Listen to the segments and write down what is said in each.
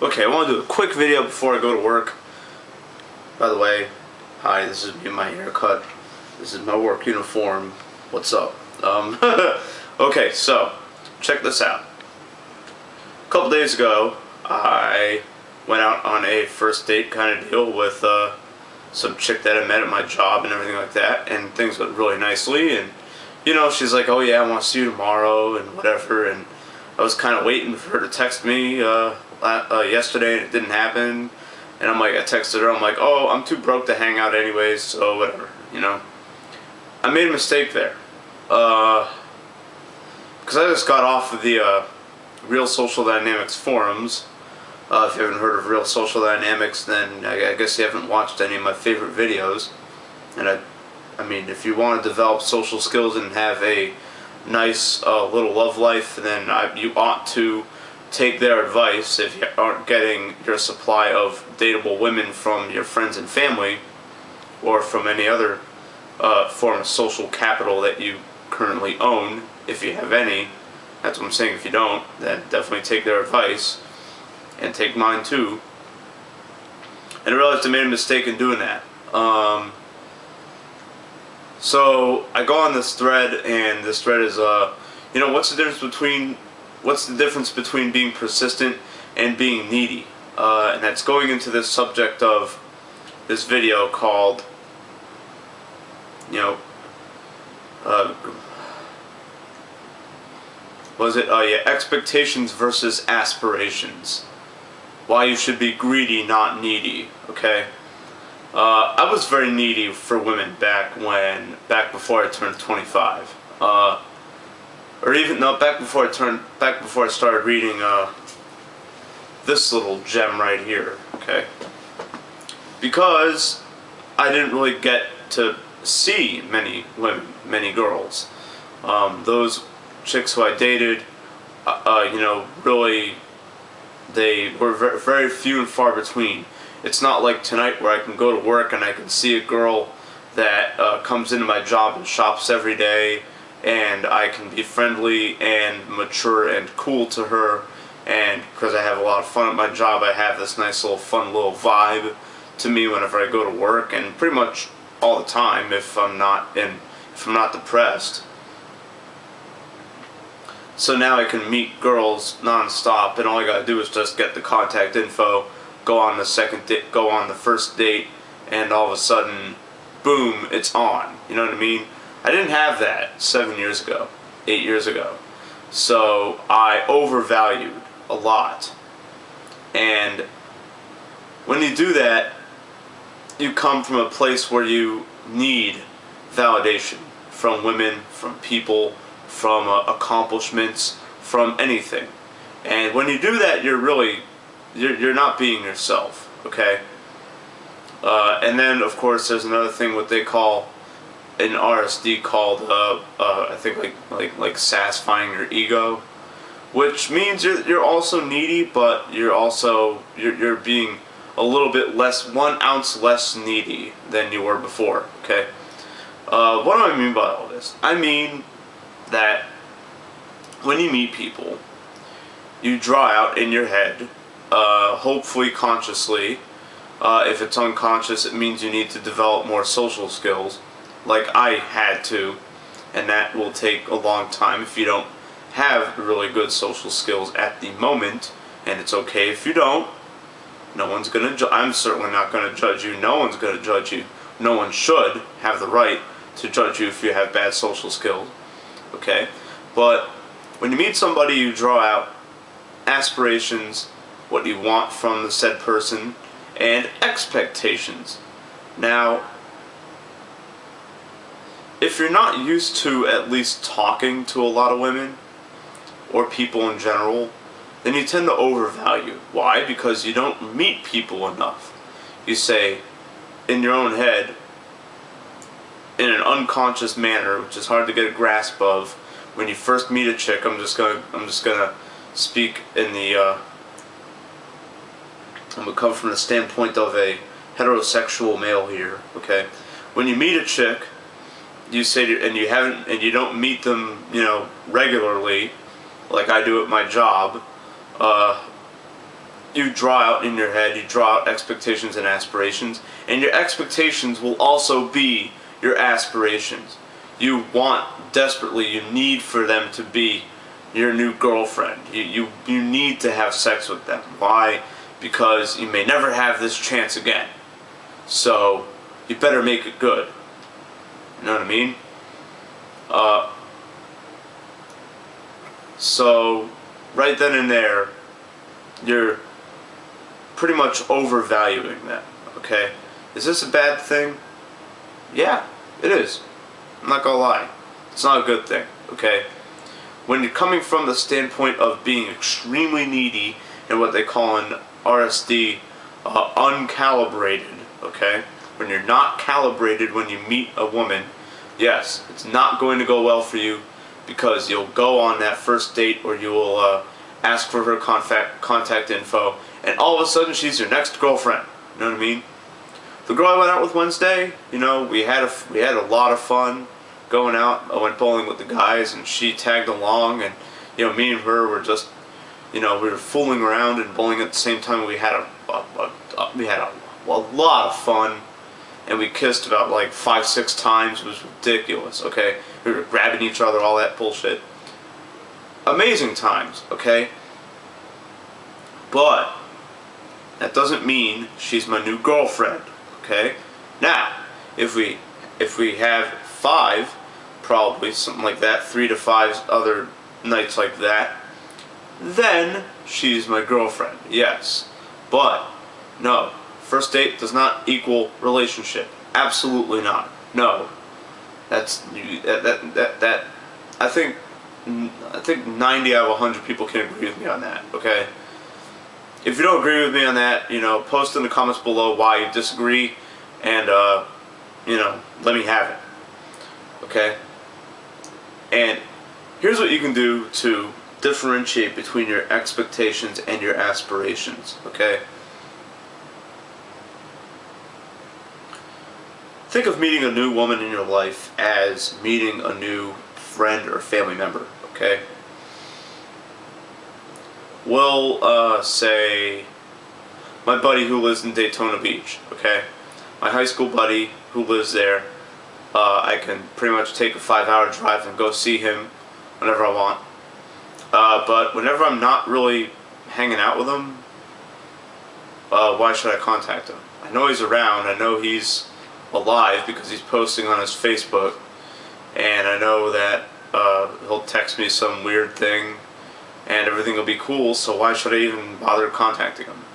Okay, I want to do a quick video before I go to work. By the way, hi, this is me and my haircut. This is my work uniform. What's up? Okay, so, check this out. A couple days ago, I went out on a first date kind of deal with some chick that I met at my job and everything like that, and things went really nicely, and you know, she's like, oh yeah, I want to see you tomorrow and whatever, and I was kind of waiting for her to text me yesterday, and it didn't happen. And I'm like, I texted her, I'm like, oh, I'm too broke to hang out anyways, so whatever, you know. I made a mistake there. Because I just got off of the Real Social Dynamics forums. If you haven't heard of Real Social Dynamics, then I guess you haven't watched any of my favorite videos. And I mean, if you want to develop social skills and have a nice little love life, then you ought to take their advice if you aren't getting your supply of dateable women from your friends and family or from any other form of social capital that you currently own, if you have any. That's what I'm saying. If you don't, then definitely take their advice and take mine too. And I realized I made a mistake in doing that. So I go on this thread, and this thread is, you know, what's the difference between being persistent and being needy? And that's going into this subject of this video called, you know, yeah, Expectations versus Aspirations. Why you should be greedy, not needy. Okay. I was very needy for women back before I turned 25. Or even no, back before I started reading this little gem right here. Okay. Because I didn't really get to see many women, many girls. Those chicks who I dated, you know, really, they were very few and far between. It's not like tonight where I can go to work and I can see a girl that comes into my job and shops every day, and I can be friendly and mature and cool to her, and because I have a lot of fun at my job, I have this nice little fun little vibe to me whenever I go to work, and pretty much all the time if I'm not depressed. So now I can meet girls non-stop, and all I gotta do is just get the contact info, go on the first date, and all of a sudden, boom, it's on. You know what I mean? I didn't have that 7 years ago, 8 years ago. So I overvalued a lot. And when you do that, you come from a place where you need validation from women, from people, from accomplishments, from anything. And when you do that, you're not being yourself, okay? And then, of course, there's another thing, what they call in RSD called, I think like satisfying your ego, which means you're also needy, but you're being a little bit less, 1 ounce less needy than you were before, okay? What do I mean by all this? I mean that when you meet people, you draw out in your head, hopefully consciously. If it's unconscious, it means you need to develop more social skills, like I had to, and that will take a long time if you don't have really good social skills at the moment, and it's okay if you don't. No one's gonna I'm certainly not gonna judge you. No one's gonna judge you. No one should have the right to judge you if you have bad social skills. Okay? But when you meet somebody, you draw out aspirations, what you want from the said person, and expectations. Now, if you're not used to at least talking to a lot of women, or people in general, then you tend to overvalue. Why? Because you don't meet people enough. You say, in your own head, in an unconscious manner, which is hard to get a grasp of, when you first meet a chick, I'm just gonna speak in the I'm gonna come from the standpoint of a heterosexual male here, okay? When you meet a chick, you say and you don't meet them, you know, regularly, like I do at my job, you draw out in your head, you draw out expectations and aspirations, and your expectations will also be your aspirations. You want desperately, you need for them to be your new girlfriend. You need to have sex with them. Why? Because you may never have this chance again. So you better make it good. You know what I mean? So right then and there, you're pretty much overvaluing them. Okay? Is this a bad thing? Yeah, it is. I'm not gonna lie. It's not a good thing. Okay? When you're coming from the standpoint of being extremely needy and what they call an RSD, uncalibrated, okay? When you're not calibrated when you meet a woman, yes, it's not going to go well for you, because you'll go on that first date, or you will ask for her contact info, and all of a sudden she's your next girlfriend. You know what I mean? The girl I went out with Wednesday, you know, we had a lot of fun going out. I went bowling with the guys, and she tagged along, and you know, me and her were just, you know, we were fooling around and bowling at the same time. We had a lot of fun, and we kissed about like 5-6 times. It was ridiculous. Okay, we were grabbing each other, all that bullshit. Amazing times. Okay, but that doesn't mean she's my new girlfriend. Okay, now if we have 5, probably something like that, 3 to 5 other nights like that, then she's my girlfriend. Yes, but no, first date does not equal relationship. Absolutely not. No, that's that. I think 90 out of 100 people can agree with me on that. Okay. If you don't agree with me on that, you know, post in the comments below why you disagree, and you know, let me have it. Okay? And here's what you can do to differentiate between your expectations and your aspirations. Okay? Think of meeting a new woman in your life as meeting a new friend or family member. Okay? We'll say my buddy who lives in Daytona Beach. Okay? My high school buddy who lives there. I can pretty much take a 5-hour drive and go see him whenever I want. But whenever I'm not really hanging out with him, why should I contact him? I know he's around. I know he's alive because he's posting on his Facebook. And I know that he'll text me some weird thing and everything will be cool, so why should I even bother contacting him?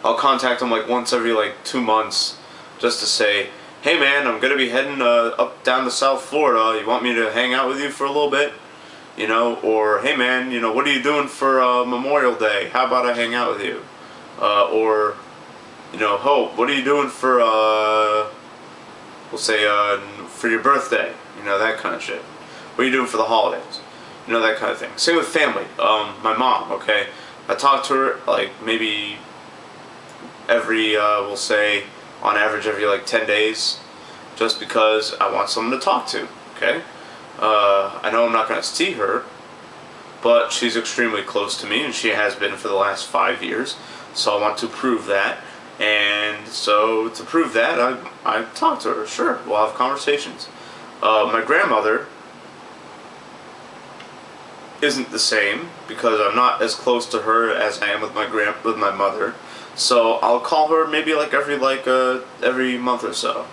I'll contact him like once every like 2 months just to say, hey man, I'm gonna be heading up down to South Florida. You want me to hang out with you for a little bit? You know, or hey man, you know, what are you doing for Memorial Day? How about I hang out with you? Or, you know, Hope, what are you doing for we'll say for your birthday? You know, that kind of shit. What are you doing for the holidays? You know, that kind of thing. Same with family. My mom, okay? I talk to her like maybe every, we'll say, on average every like 10 days, just because I want someone to talk to, okay? I know I'm not going to see her, but she's extremely close to me, and she has been for the last 5 years, so I want to prove that. And so to prove that, I talk to her. Sure, we'll have conversations. My grandmother isn't the same because I'm not as close to her as I am with my mother. So I'll call her maybe like every month or so,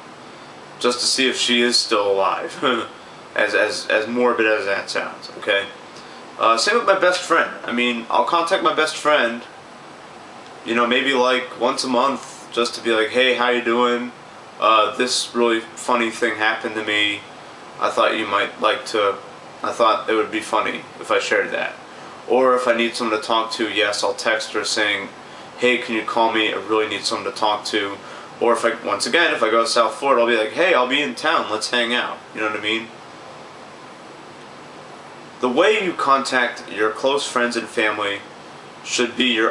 just to see if she is still alive. as morbid as that sounds, okay? Same with my best friend. I mean, I'll contact my best friend, you know, maybe like once a month, just to be like, hey, how you doing? This really funny thing happened to me. I thought you might like to. I thought it would be funny if I shared that. Or if I need someone to talk to, yes, I'll text her saying, hey, can you call me? I really need someone to talk to. Or if once again, if I go to South Florida, I'll be like, hey, I'll be in town, let's hang out. You know what I mean? The way you contact your close friends and family should be your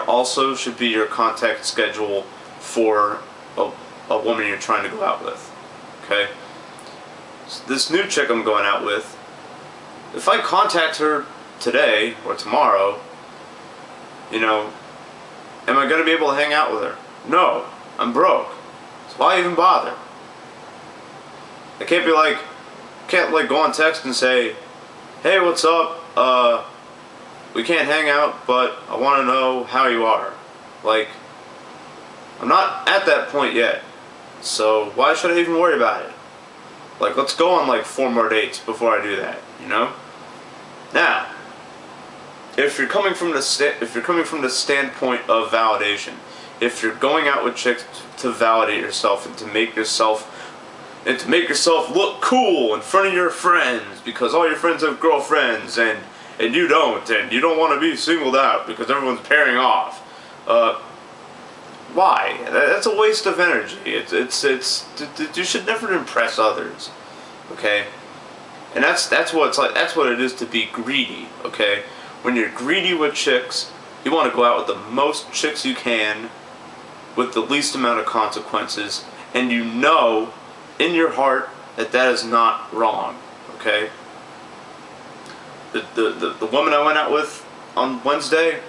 contact schedule for a woman you're trying to go out with. Okay? So this new chick I'm going out with, if I contact her today or tomorrow, you know, Am I going to be able to hang out with her? No. I'm broke. So why even bother? I can't be like, go on text and say, hey, what's up? We can't hang out, but I want to know how you are. Like, I'm not at that point yet. So why should I even worry about it? Like, let's go on like 4 more dates before I do that, you know? Now, if you're coming from the standpoint of validation, if you're going out with chicks to validate yourself and to make yourself look cool in front of your friends because all your friends have girlfriends and you don't want to be singled out because everyone's pairing off. Why? That's a waste of energy. You should never impress others. Okay? And that's what it's like. That's what it is to be greedy. Okay? When you're greedy with chicks, you want to go out with the most chicks you can with the least amount of consequences, and you know in your heart that that is not wrong. Okay? The woman I went out with on Wednesday,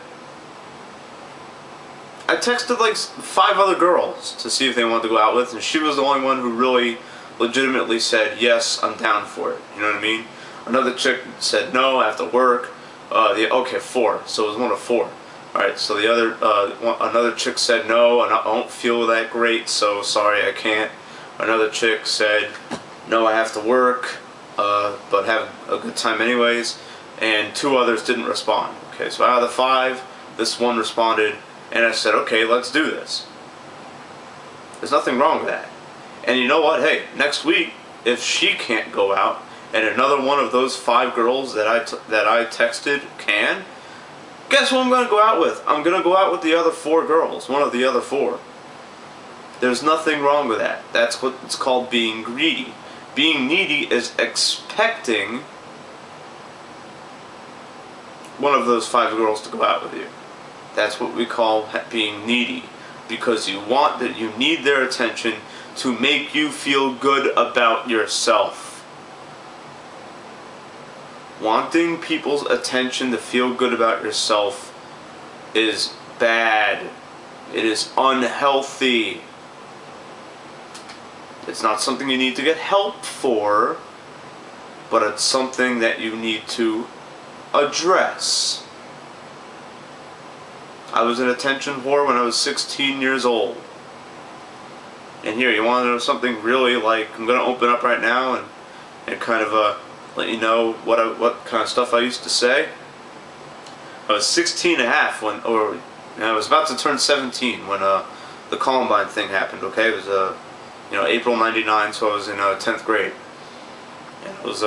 I texted like 5 other girls to see if they wanted to go out with, and she was the only one who really legitimately said, yes, I'm down for it. You know what I mean? Another chick said, no, I have to work. Okay, 4. So it was one of 4. Alright, so the other, another chick said, no, I don't feel that great, so sorry, I can't. Another chick said, no, I have to work, but have a good time anyways. And 2 others didn't respond. Okay, so out of the 5, this one responded, and I said, okay, let's do this. There's nothing wrong with that. And you know what? Hey, next week, if she can't go out, and another one of those 5 girls that I texted can, guess who I'm going to go out with? I'm going to go out with the other 4 girls, one of the other 4. There's nothing wrong with that. That's what it's called being greedy. Being needy is expecting one of those 5 girls to go out with you. That's what we call being needy, because you need their attention to make you feel good about yourself. Wanting people's attention to feel good about yourself is bad. It is unhealthy. It's not something you need to get help for, but it's something that you need to address. I was an attention whore when I was 16 years old. And here, you want to know something really, like, I'm going to open up right now and kind of let you know what kind of stuff I used to say. I was 16 and a half when, I was about to turn 17 when the Columbine thing happened, okay? It was, April 99, so I was in 10th grade. And I was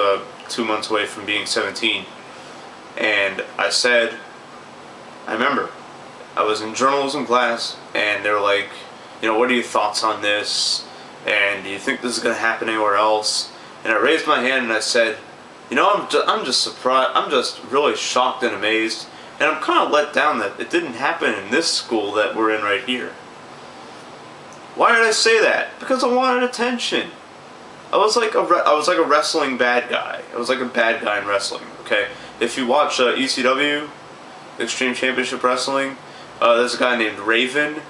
2 months away from being 17. And I remember, I was in journalism class, and they were like, what are your thoughts on this? And do you think this is going to happen anywhere else? And I raised my hand and I said, I'm just surprised, I'm just really shocked and amazed, and I'm kind of let down that it didn't happen in this school that we're in right here. Why did I say that? Because I wanted attention. I was like a wrestling bad guy. I was like a bad guy in wrestling. Okay, if you watch ECW, Extreme Championship Wrestling, there's a guy named Raven.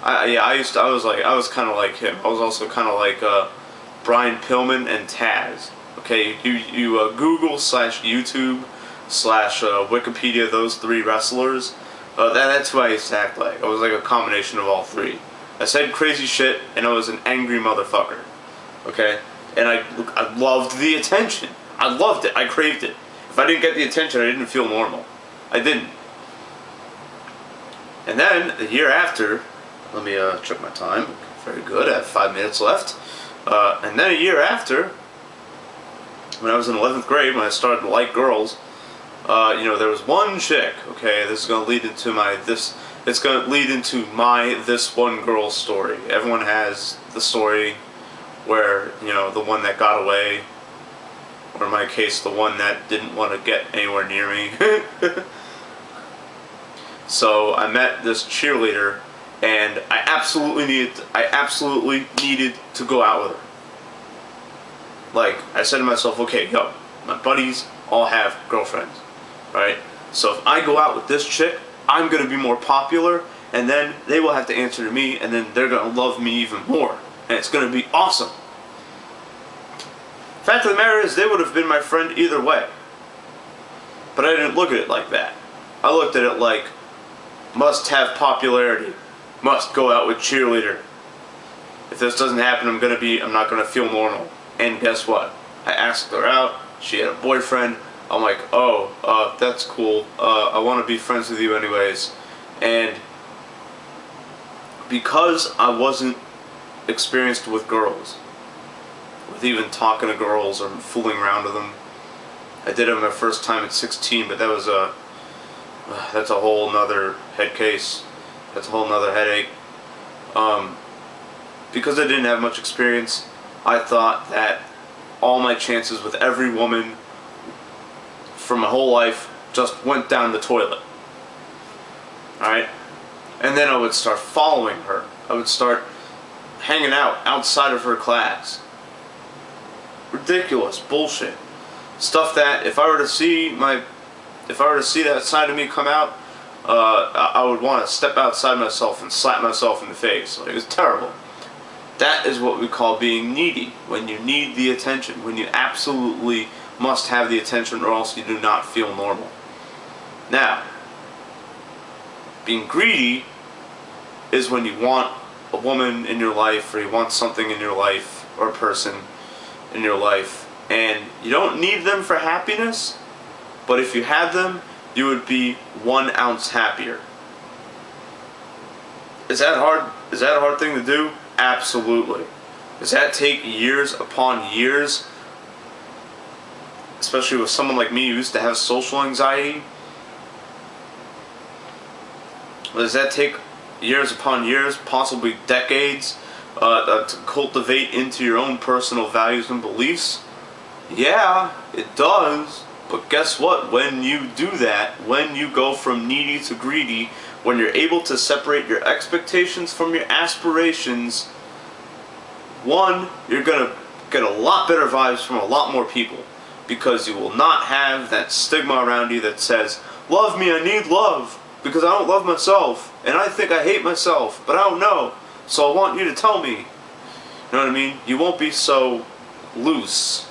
I was kind of like him. I was also kind of like Brian Pillman and Taz. Okay, you Google /YouTube /Wikipedia those 3 wrestlers. That's who I used to act like. I was like a combination of all 3. I said crazy shit, and I was an angry motherfucker. Okay, and I loved the attention. I loved it. I craved it. If I didn't get the attention, I didn't feel normal. I didn't. And then the year after, let me check my time. Very good. I have 5 minutes left. And then a year after, when I was in 11th grade, when I started to like girls, there was one chick. Okay, this is going to lead into it's going to lead into this one girl story. Everyone has the story where, the one that got away, or in my case, the one that didn't want to get anywhere near me. So I met this cheerleader, and I absolutely needed to go out with her. Like, I said to myself, okay, my buddies all have girlfriends, right? So if I go out with this chick, I'm going to be more popular, and then they will have to answer to me, and then they're going to love me even more, and it's going to be awesome. Fact of the matter is, they would have been my friend either way. But I didn't look at it like that. I looked at it like, must have popularity, must go out with cheerleader. If this doesn't happen, I'm not gonna feel normal. And guess what? I asked her out. She had a boyfriend. I'm like, oh, that's cool. I want to be friends with you anyways. And because I wasn't experienced with girls, with even talking to girls or fooling around with them, I did it my first time at 16, but that's a whole nother head case. That's a whole nother headache. Because I didn't have much experience, I thought that all my chances with every woman for my whole life just went down the toilet. Alright? And then I would start following her. I would start hanging out outside of her class. Ridiculous bullshit. Stuff that if I were to see that side of me come out, I would want to step outside myself and slap myself in the face. Like, it was terrible. That is what we call being needy. When you need the attention. When you absolutely must have the attention or else you do not feel normal. Now, being greedy is when you want a woman in your life, or you want something in your life, or a person in your life, and you don't need them for happiness, but if you had them, you would be 1 ounce happier. Is that hard? Is that a hard thing to do? Absolutely. Does that take years upon years? Especially with someone like me who used to have social anxiety. Does that take years upon years, possibly decades, to cultivate into your own personal values and beliefs? Yeah, it does. But guess what? When you do that, when you go from needy to greedy, when you're able to separate your expectations from your aspirations, one, you're going to get a lot better vibes from a lot more people, because you will not have that stigma around you that says, love me, I need love, because I don't love myself, and I think I hate myself, but I don't know, so I want you to tell me. You know what I mean? You won't be so loose,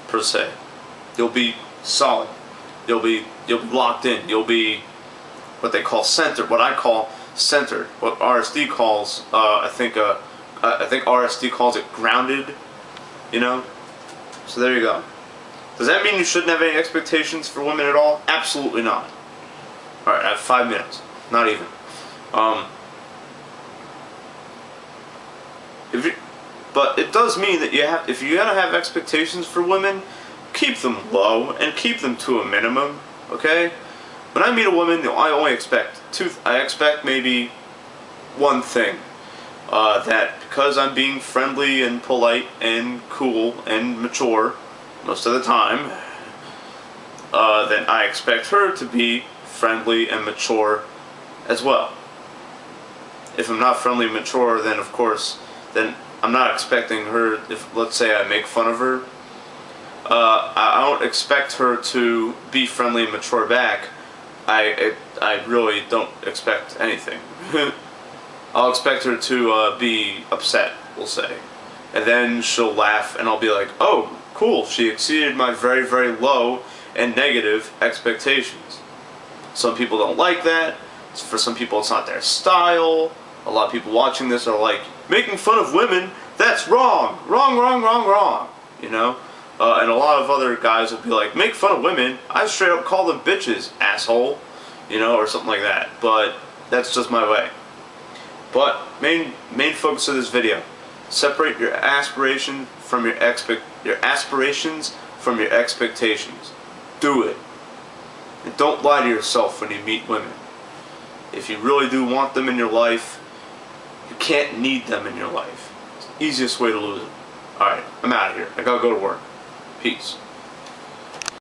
per se. You'll be solid. You'll be locked in. You'll be what they call centered. What I call centered. What RSD calls, I think RSD calls it grounded. You know. So there you go. Does that mean you shouldn't have any expectations for women at all? Absolutely not. All right, I have 5 minutes. Not even. But it does mean that if you're gonna have expectations for women, keep them low and keep them to a minimum. Okay? When I meet a woman, I only expect I expect maybe one thing. That because I'm being friendly and polite and cool and mature most of the time, then I expect her to be friendly and mature as well. If I'm not friendly and mature, then of course, then I'm not expecting her, if let's say I make fun of her, I don't expect her to be friendly and mature back. I really don't expect anything. I'll expect her to be upset, we'll say. And then she'll laugh and I'll be like, oh, cool, she exceeded my very, very low and negative expectations. Some people don't like that. For some people it's not their style. A lot of people watching this are like, making fun of women, that's wrong. Wrong, wrong, wrong, wrong. You know? And a lot of other guys will be like, make fun of women, I straight up call them bitches, asshole. You know, or something like that. But that's just my way. But main focus of this video: separate your aspirations from your aspirations from your expectations. Do it. And don't lie to yourself when you meet women. If you really do want them in your life, you can't need them in your life. It's the easiest way to lose them. Alright, I'm out of here. I gotta go to work. Peace.